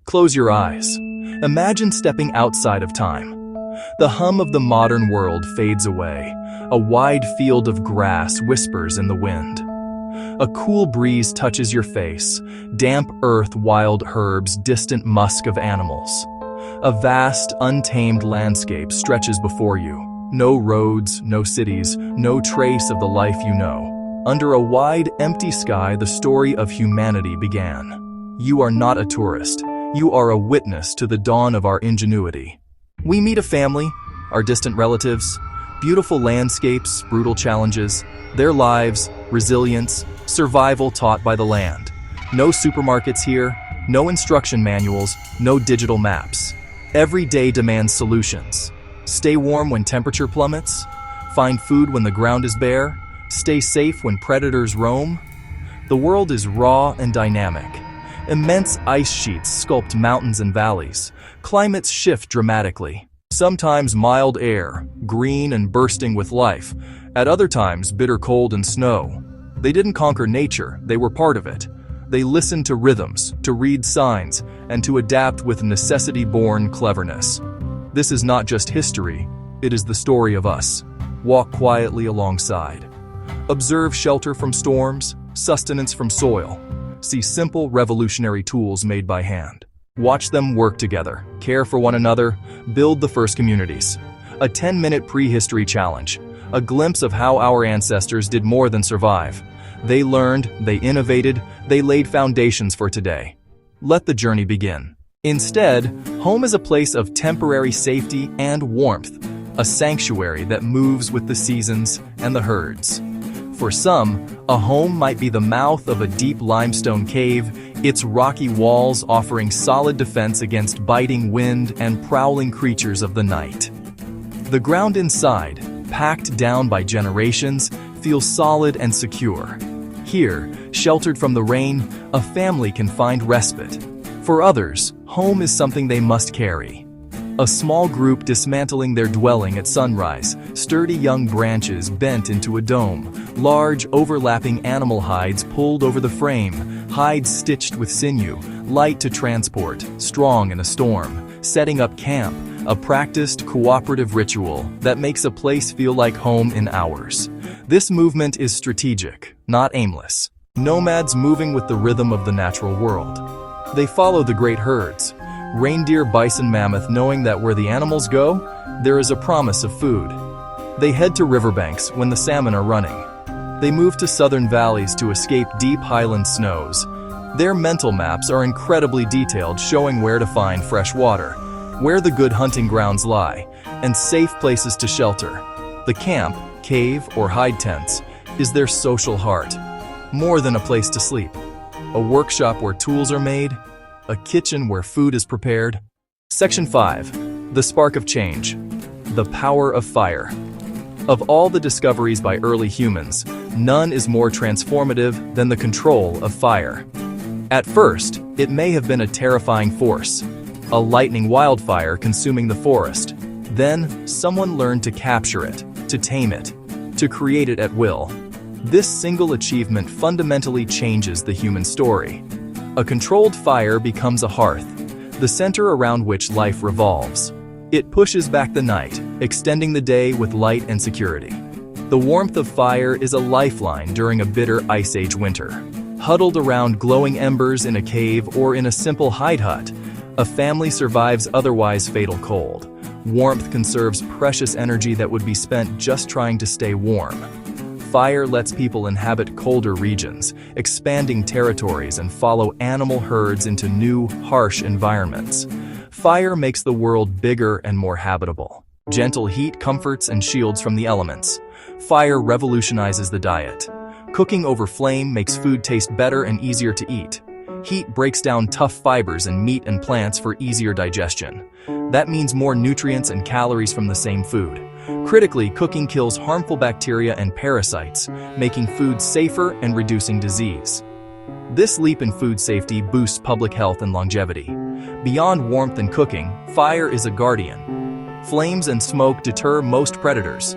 Close your eyes. Imagine stepping outside of time. The hum of the modern world fades away. A wide field of grass whispers in the wind. A cool breeze touches your face. Damp earth, wild herbs, distant musk of animals. A vast, untamed landscape stretches before you. No roads, no cities, no trace of the life you know. Under a wide, empty sky, the story of humanity began. You are not a tourist. You are a witness to the dawn of our ingenuity. We meet a family, our distant relatives, beautiful landscapes, brutal challenges, their lives, resilience, survival taught by the land. No supermarkets here, no instruction manuals, no digital maps. Every day demands solutions. Stay warm when temperature plummets, find food when the ground is bare, stay safe when predators roam. The world is raw and dynamic. Immense ice sheets sculpt mountains and valleys. Climates shift dramatically. Sometimes mild air, green and bursting with life. At other times, bitter cold and snow. They didn't conquer nature, they were part of it. They listened to rhythms, to read signs, and to adapt with necessity-born cleverness. This is not just history, it is the story of us. Walk quietly alongside. Observe shelter from storms, sustenance from soil. See simple, revolutionary tools made by hand. Watch them work together, care for one another, build the first communities. A 10-minute prehistory challenge, a glimpse of how our ancestors did more than survive. They learned, they innovated, they laid foundations for today. Let the journey begin. Instead, home is a place of temporary safety and warmth, a sanctuary that moves with the seasons and the herds. For some, a home might be the mouth of a deep limestone cave, its rocky walls offering solid defense against biting wind and prowling creatures of the night. The ground inside, packed down by generations, feels solid and secure. Here, sheltered from the rain, a family can find respite. For others, home is something they must carry. A small group dismantling their dwelling at sunrise, sturdy young branches bent into a dome, large overlapping animal hides pulled over the frame, hides stitched with sinew, light to transport, strong in a storm, setting up camp, a practiced cooperative ritual that makes a place feel like home in hours. This movement is strategic, not aimless. Nomads moving with the rhythm of the natural world. They follow the great herds. Reindeer, bison, mammoth, knowing that where the animals go, there is a promise of food. They head to riverbanks when the salmon are running. They move to southern valleys to escape deep highland snows. Their mental maps are incredibly detailed, showing where to find fresh water, where the good hunting grounds lie, and safe places to shelter. The camp, cave, or hide tents is their social heart. More than a place to sleep. A workshop where tools are made, a kitchen where food is prepared. Section 5. The Spark of Change. The Power of Fire. Of all the discoveries by early humans, none is more transformative than the control of fire. At first, it may have been a terrifying force, a lightning wildfire consuming the forest. Then, someone learned to capture it, to tame it, to create it at will. This single achievement fundamentally changes the human story. A controlled fire becomes a hearth, the center around which life revolves. It pushes back the night, extending the day with light and security. The warmth of fire is a lifeline during a bitter Ice Age winter. Huddled around glowing embers in a cave or in a simple hide hut, a family survives otherwise fatal cold. Warmth conserves precious energy that would be spent just trying to stay warm. Fire lets people inhabit colder regions, expanding territories and follow animal herds into new, harsh environments. Fire makes the world bigger and more habitable. Gentle heat comforts and shields from the elements. Fire revolutionizes the diet. Cooking over flame makes food taste better and easier to eat. Heat breaks down tough fibers in meat and plants for easier digestion. That means more nutrients and calories from the same food. Critically, cooking kills harmful bacteria and parasites, making food safer and reducing disease. This leap in food safety boosts public health and longevity. Beyond warmth and cooking, fire is a guardian. Flames and smoke deter most predators.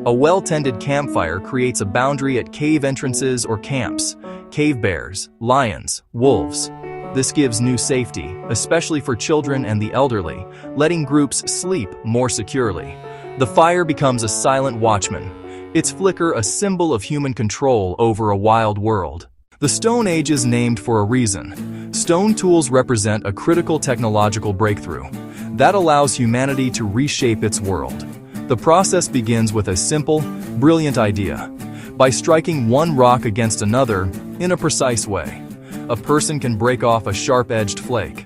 A well-tended campfire creates a boundary at cave entrances or camps. Cave bears, lions, wolves. This gives new safety, especially for children and the elderly, letting groups sleep more securely. The fire becomes a silent watchman, its flicker a symbol of human control over a wild world. The Stone Age is named for a reason. Stone tools represent a critical technological breakthrough that allows humanity to reshape its world. The process begins with a simple, brilliant idea. By striking one rock against another in a precise way, a person can break off a sharp-edged flake.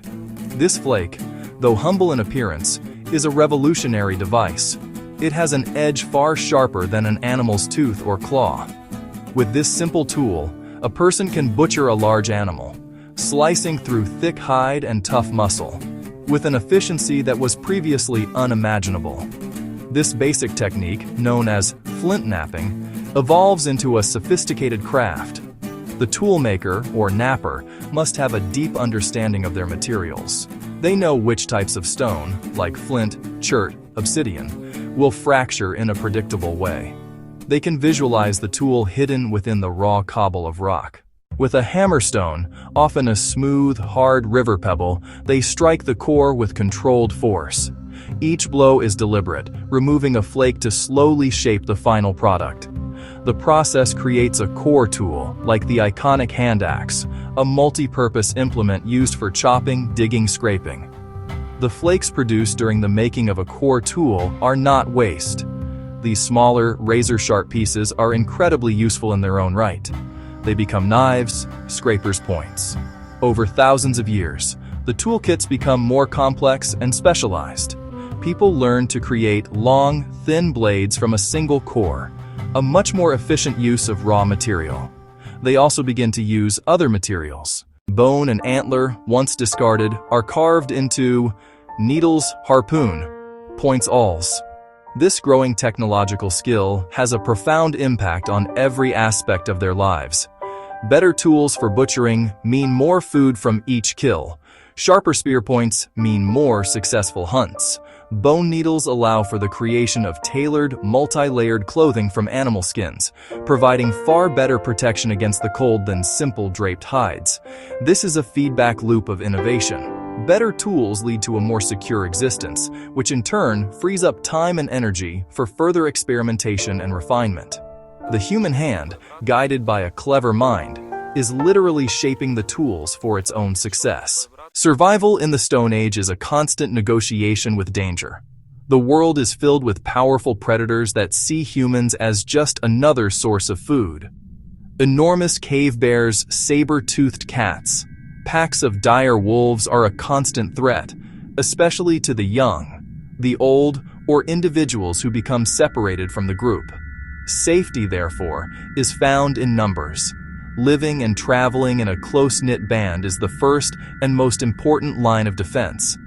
This flake, though humble in appearance, is a revolutionary device. It has an edge far sharper than an animal's tooth or claw. With this simple tool, a person can butcher a large animal, slicing through thick hide and tough muscle, with an efficiency that was previously unimaginable. This basic technique, known as flint knapping, evolves into a sophisticated craft. The toolmaker, or knapper, must have a deep understanding of their materials. They know which types of stone, like flint, chert, obsidian, will fracture in a predictable way. They can visualize the tool hidden within the raw cobble of rock. With a hammerstone, often a smooth, hard river pebble, they strike the core with controlled force. Each blow is deliberate, removing a flake to slowly shape the final product. The process creates a core tool, like the iconic hand axe, a multi-purpose implement used for chopping, digging, scraping. The flakes produced during the making of a core tool are not waste. These smaller, razor-sharp pieces are incredibly useful in their own right. They become knives, scrapers' points. Over thousands of years, the toolkits become more complex and specialized. People learn to create long, thin blades from a single core, a much more efficient use of raw material. They also begin to use other materials. Bone and antler, once discarded, are carved into needles, harpoon, points awls. This growing technological skill has a profound impact on every aspect of their lives. Better tools for butchering mean more food from each kill. Sharper spear points mean more successful hunts. Bone needles allow for the creation of tailored, multi-layered clothing from animal skins, providing far better protection against the cold than simple draped hides. This is a feedback loop of innovation. Better tools lead to a more secure existence, which in turn frees up time and energy for further experimentation and refinement. The human hand, guided by a clever mind, is literally shaping the tools for its own success. Survival in the Stone Age is a constant negotiation with danger. The world is filled with powerful predators that see humans as just another source of food. Enormous cave bears, saber-toothed cats, packs of dire wolves are a constant threat, especially to the young, the old, or individuals who become separated from the group. Safety, therefore, is found in numbers. Living and traveling in a close-knit band is the first and most important line of defense.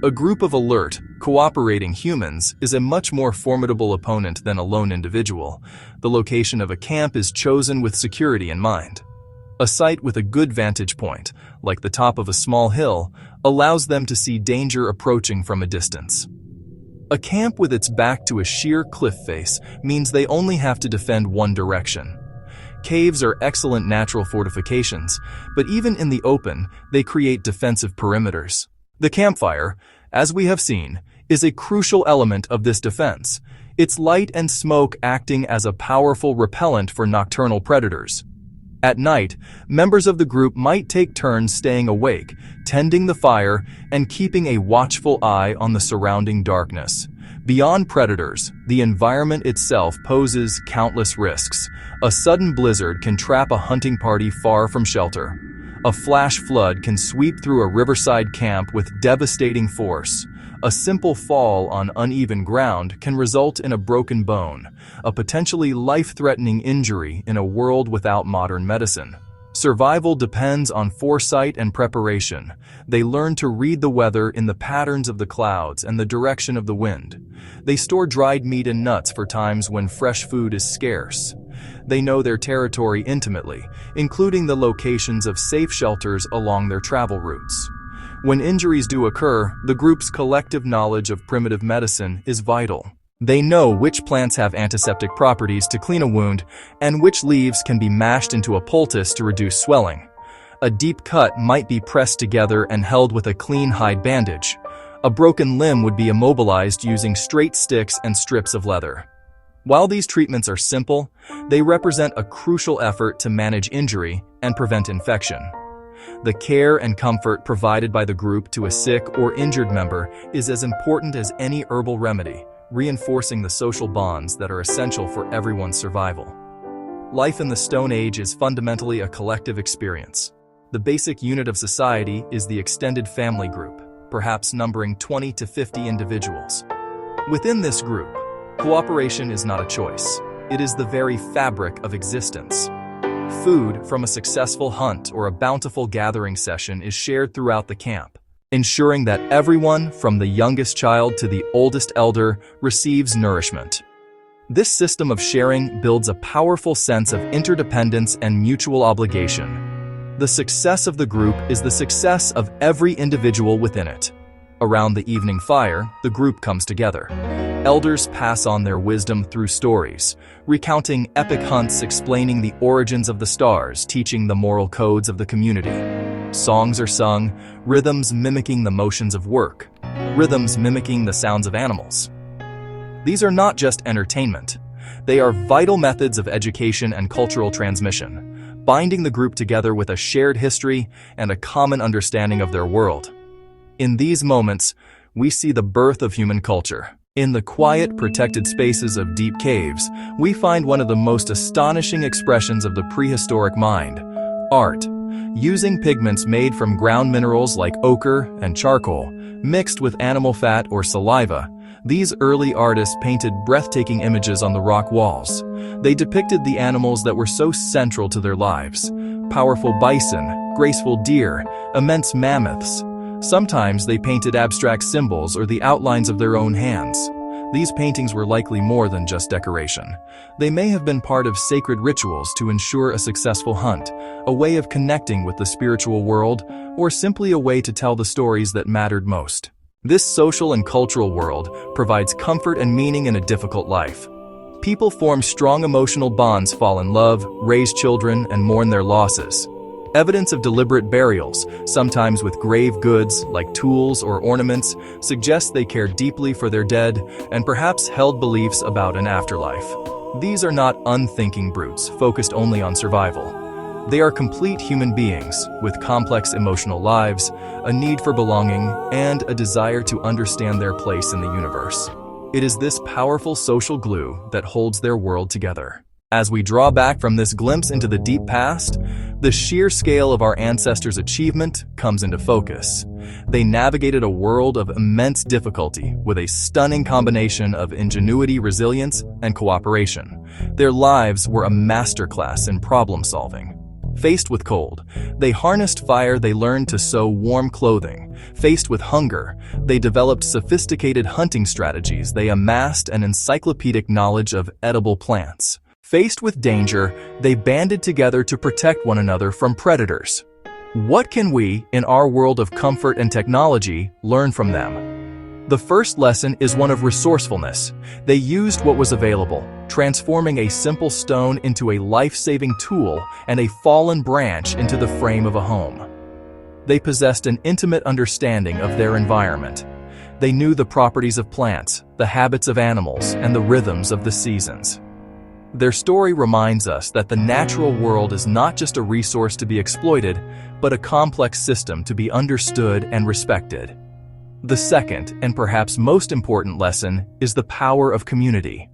A group of alert, cooperating humans is a much more formidable opponent than a lone individual. The location of a camp is chosen with security in mind. A site with a good vantage point, like the top of a small hill, allows them to see danger approaching from a distance. A camp with its back to a sheer cliff face means they only have to defend one direction. Caves are excellent natural fortifications, but even in the open, they create defensive perimeters. The campfire, as we have seen, is a crucial element of this defense, its light and smoke acting as a powerful repellent for nocturnal predators. At night, members of the group might take turns staying awake, tending the fire, and keeping a watchful eye on the surrounding darkness. Beyond predators, the environment itself poses countless risks. A sudden blizzard can trap a hunting party far from shelter. A flash flood can sweep through a riverside camp with devastating force. A simple fall on uneven ground can result in a broken bone, a potentially life-threatening injury in a world without modern medicine. Survival depends on foresight and preparation. They learn to read the weather in the patterns of the clouds and the direction of the wind. They store dried meat and nuts for times when fresh food is scarce. They know their territory intimately, including the locations of safe shelters along their travel routes. When injuries do occur, the group's collective knowledge of primitive medicine is vital. They know which plants have antiseptic properties to clean a wound and which leaves can be mashed into a poultice to reduce swelling. A deep cut might be pressed together and held with a clean hide bandage. A broken limb would be immobilized using straight sticks and strips of leather. While these treatments are simple, they represent a crucial effort to manage injury and prevent infection. The care and comfort provided by the group to a sick or injured member is as important as any herbal remedy, reinforcing the social bonds that are essential for everyone's survival. Life in the Stone Age is fundamentally a collective experience. The basic unit of society is the extended family group, perhaps numbering 20 to 50 individuals. Within this group, cooperation is not a choice. It is the very fabric of existence. Food from a successful hunt or a bountiful gathering session is shared throughout the camp, ensuring that everyone, from the youngest child to the oldest elder, receives nourishment. This system of sharing builds a powerful sense of interdependence and mutual obligation. The success of the group is the success of every individual within it. Around the evening fire, the group comes together. Elders pass on their wisdom through stories, recounting epic hunts explaining the origins of the stars, teaching the moral codes of the community. Songs are sung, rhythms mimicking the motions of work, rhythms mimicking the sounds of animals. These are not just entertainment. They are vital methods of education and cultural transmission, binding the group together with a shared history and a common understanding of their world. In these moments, we see the birth of human culture. In the quiet, protected spaces of deep caves, we find one of the most astonishing expressions of the prehistoric mind: art. Using pigments made from ground minerals like ochre and charcoal, mixed with animal fat or saliva, these early artists painted breathtaking images on the rock walls. They depicted the animals that were so central to their lives: powerful bison, graceful deer, immense mammoths. Sometimes they painted abstract symbols or the outlines of their own hands. These paintings were likely more than just decoration. They may have been part of sacred rituals to ensure a successful hunt, a way of connecting with the spiritual world, or simply a way to tell the stories that mattered most. This social and cultural world provides comfort and meaning in a difficult life. People form strong emotional bonds, fall in love, raise children, and mourn their losses. Evidence of deliberate burials, sometimes with grave goods like tools or ornaments, suggests they cared deeply for their dead and perhaps held beliefs about an afterlife. These are not unthinking brutes focused only on survival. They are complete human beings with complex emotional lives, a need for belonging, and a desire to understand their place in the universe. It is this powerful social glue that holds their world together. As we draw back from this glimpse into the deep past, the sheer scale of our ancestors' achievement comes into focus. They navigated a world of immense difficulty with a stunning combination of ingenuity, resilience, and cooperation. Their lives were a masterclass in problem-solving. Faced with cold, they harnessed fire. They learned to sew warm clothing. Faced with hunger, they developed sophisticated hunting strategies. They amassed an encyclopedic knowledge of edible plants. Faced with danger, they banded together to protect one another from predators. What can we, in our world of comfort and technology, learn from them? The first lesson is one of resourcefulness. They used what was available, transforming a simple stone into a life-saving tool and a fallen branch into the frame of a home. They possessed an intimate understanding of their environment. They knew the properties of plants, the habits of animals, and the rhythms of the seasons. Their story reminds us that the natural world is not just a resource to be exploited, but a complex system to be understood and respected. The second, and perhaps most important lesson, is the power of community.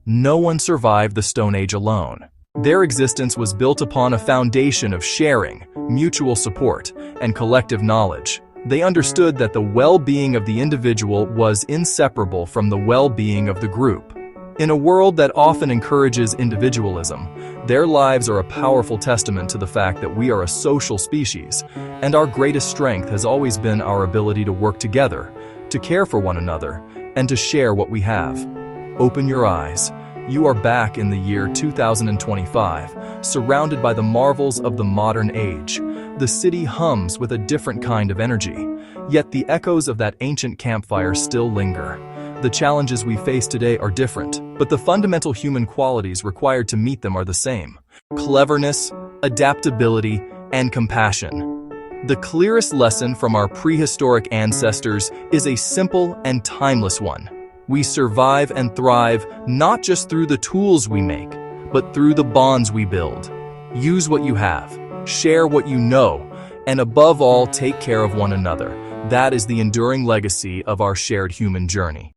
No one survived the Stone Age alone. Their existence was built upon a foundation of sharing, mutual support, and collective knowledge. They understood that the well-being of the individual was inseparable from the well-being of the group. In a world that often encourages individualism, their lives are a powerful testament to the fact that we are a social species, and our greatest strength has always been our ability to work together, to care for one another, and to share what we have. Open your eyes. You are back in the year 2025, surrounded by the marvels of the modern age. The city hums with a different kind of energy, yet the echoes of that ancient campfire still linger. The challenges we face today are different, but the fundamental human qualities required to meet them are the same: cleverness, adaptability, and compassion. The clearest lesson from our prehistoric ancestors is a simple and timeless one. We survive and thrive not just through the tools we make, but through the bonds we build. Use what you have, share what you know, and above all, take care of one another. That is the enduring legacy of our shared human journey.